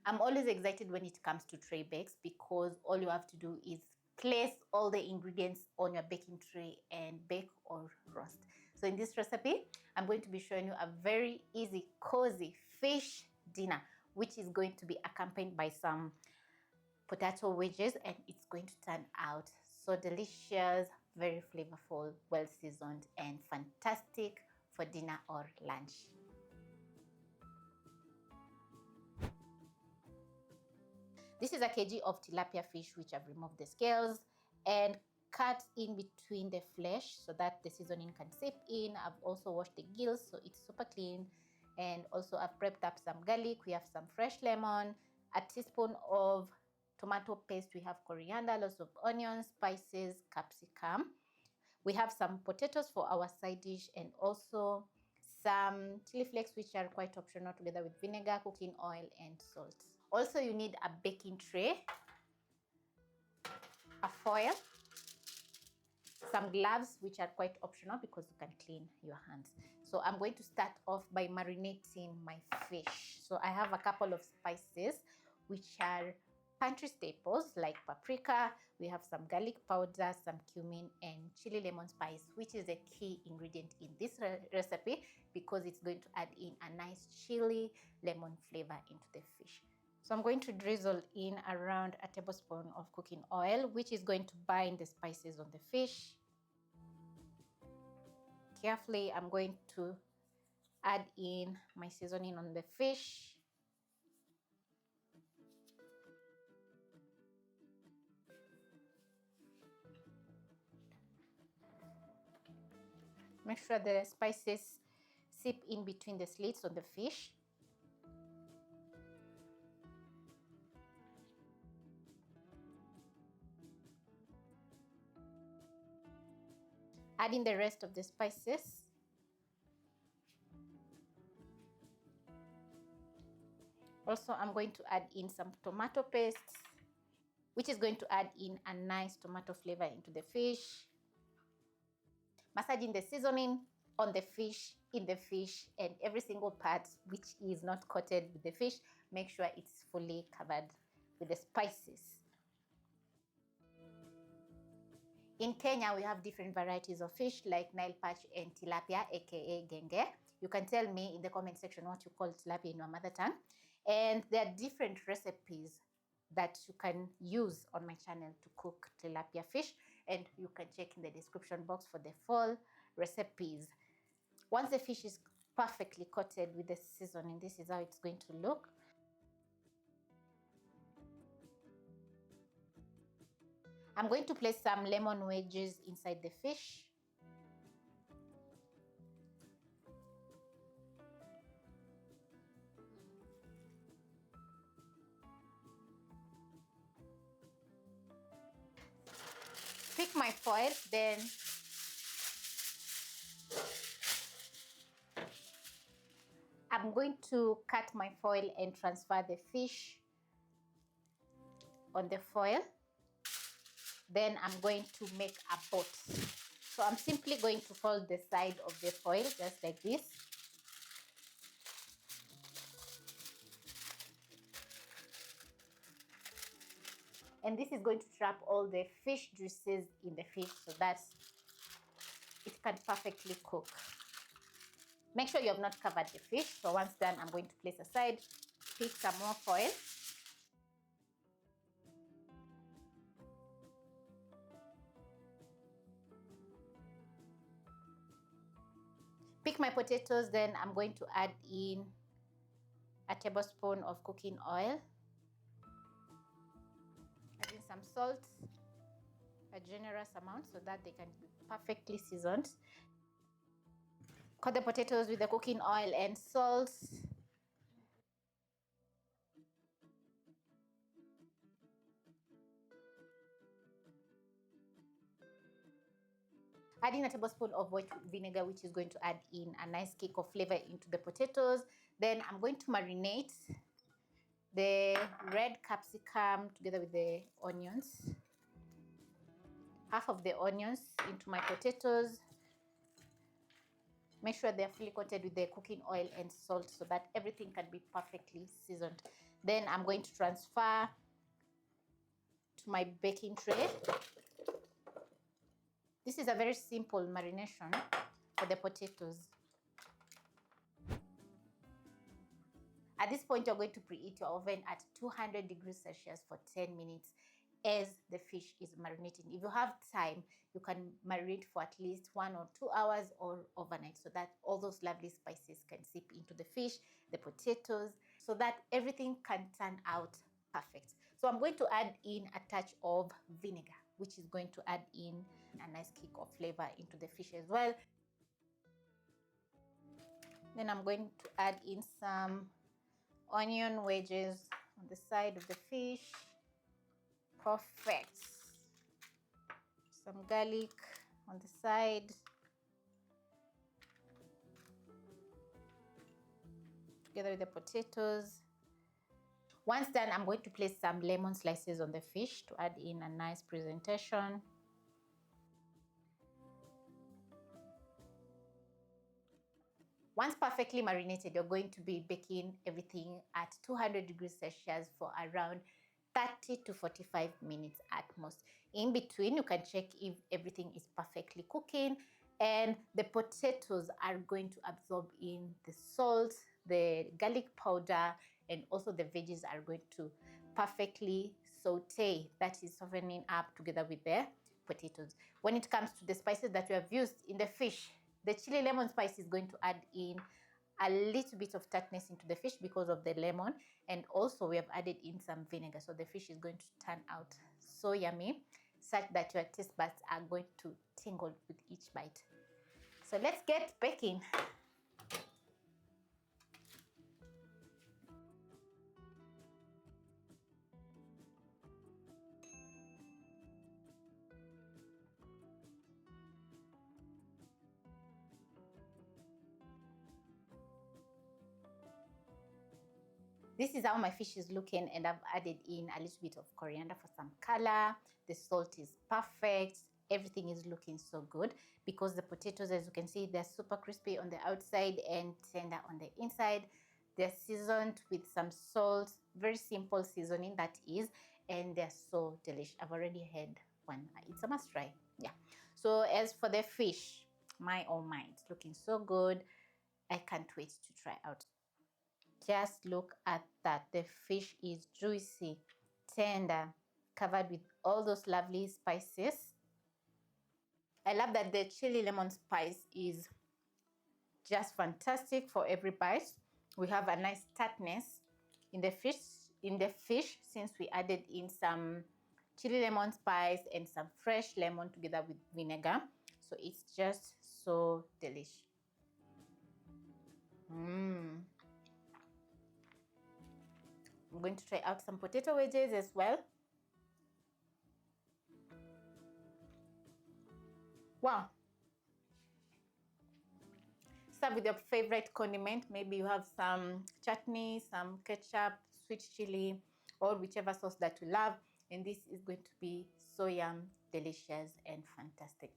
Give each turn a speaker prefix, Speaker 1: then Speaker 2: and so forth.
Speaker 1: I'm always excited when it comes to tray bakes because all you have to do is place all the ingredients on your baking tray and bake or roast. So in this recipe, I'm going to be showing you a very easy, cozy fish dinner, which is going to be accompanied by some potato wedges, and it's going to turn out so delicious, very flavorful, well seasoned, and fantastic for dinner or lunch. This is a kg of tilapia fish which I've removed the scales and cut in between the flesh so that the seasoning can seep in. I've also washed the gills so it's super clean, and also I've prepped up some garlic. We have some fresh lemon, a teaspoon of tomato paste, we have coriander, lots of onions, spices, capsicum. We have some potatoes for our side dish, and also some chili flakes which are quite optional, together with vinegar, cooking oil, and salt. Also, you need a baking tray, a foil, some gloves which are quite optional because you can clean your hands. So I'm going to start off by marinating my fish. So I have a couple of spices which are pantry staples like paprika. We have some garlic powder, some cumin, and chili lemon spice, which is a key ingredient in this recipe because it's going to add in a nice chili lemon flavor into the fish. So I'm going to drizzle in around a tablespoon of cooking oil, which is going to bind the spices on the fish. Carefully, I'm going to add in my seasoning on the fish. Make sure the spices seep in between the slits on the fish. Add in the rest of the spices. Also, I'm going to add in some tomato paste, which is going to add in a nice tomato flavor into the fish. Massaging the seasoning on the fish, in the fish, and every single part which is not coated with the fish, make sure it's fully covered with the spices. In Kenya, we have different varieties of fish like Nile perch and tilapia, aka genge. You can tell me in the comment section what you call tilapia in your mother tongue. And there are different recipes that you can use on my channel to cook tilapia fish, and you can check in the description box for the full recipes. Once the fish is perfectly coated with the seasoning, this is how it's going to look. I'm going to place some lemon wedges inside the fish. Pick my foil, then I'm going to cut my foil and transfer the fish on the foil. Then I'm going to make a boat. So I'm simply going to fold the side of the foil just like this. And this is going to trap all the fish juices in the fish so that it can perfectly cook. Make sure you have not covered the fish. So once done, I'm going to place aside, pick some more foil. Pick my potatoes, then I'm going to add in a tablespoon of cooking oil. Add in some salt, a generous amount so that they can be perfectly seasoned. Coat the potatoes with the cooking oil and salt. Add in a tablespoon of white vinegar, which is going to add in a nice kick of flavor into the potatoes. Then I'm going to marinate the red capsicum together with the onions. Half of the onions into my potatoes. Make sure they're fully coated with the cooking oil and salt so that everything can be perfectly seasoned. Then I'm going to transfer to my baking tray. This is a very simple marination for the potatoes. At this point, you're going to preheat your oven at 200 degrees Celsius for 10 minutes as the fish is marinating. If you have time, you can marinate for at least 1 or 2 hours or overnight, so that all those lovely spices can seep into the fish, the potatoes, so that everything can turn out perfect. So I'm going to add in a touch of vinegar, which is going to add in a nice kick of flavor into the fish as well. Then I'm going to add in some onion wedges on the side of the fish. Perfect. Some garlic on the side. Together with the potatoes. Once done, I'm going to place some lemon slices on the fish to add in a nice presentation. Once perfectly marinated, you're going to be baking everything at 200 degrees Celsius for around 30 to 45 minutes at most. In between, you can check if everything is perfectly cooking and the potatoes are going to absorb in the salt, the garlic powder, and also the veggies are going to perfectly saute, that is softening up together with the potatoes. When it comes to the spices that we have used in the fish, the chili lemon spice is going to add in a little bit of tartness into the fish because of the lemon, and also we have added in some vinegar, so the fish is going to turn out so yummy, such that your taste buds are going to tingle with each bite. So let's get baking. This is how my fish is looking, and I've added in a little bit of coriander for some color. The salt is perfect. Everything is looking so good because the potatoes, as you can see, they're super crispy on the outside and tender on the inside. They're seasoned with some salt, very simple seasoning that is, and they're so delicious. I've already had one. It's a must try. Yeah. So as for the fish, my oh my, it's looking so good. I can't wait to try out. Just look at that. The fish is juicy, tender, covered with all those lovely spices. I love that the chili lemon spice is just fantastic for every bite. We have a nice tartness in the fish since we added in some chili lemon spice and some fresh lemon together with vinegar. So it's just so delicious. I'm going to try out some potato wedges as well. Wow. Serve with your favorite condiment. Maybe you have some chutney, some ketchup, sweet chili, or whichever sauce that you love. And this is going to be so yum, delicious, and fantastic.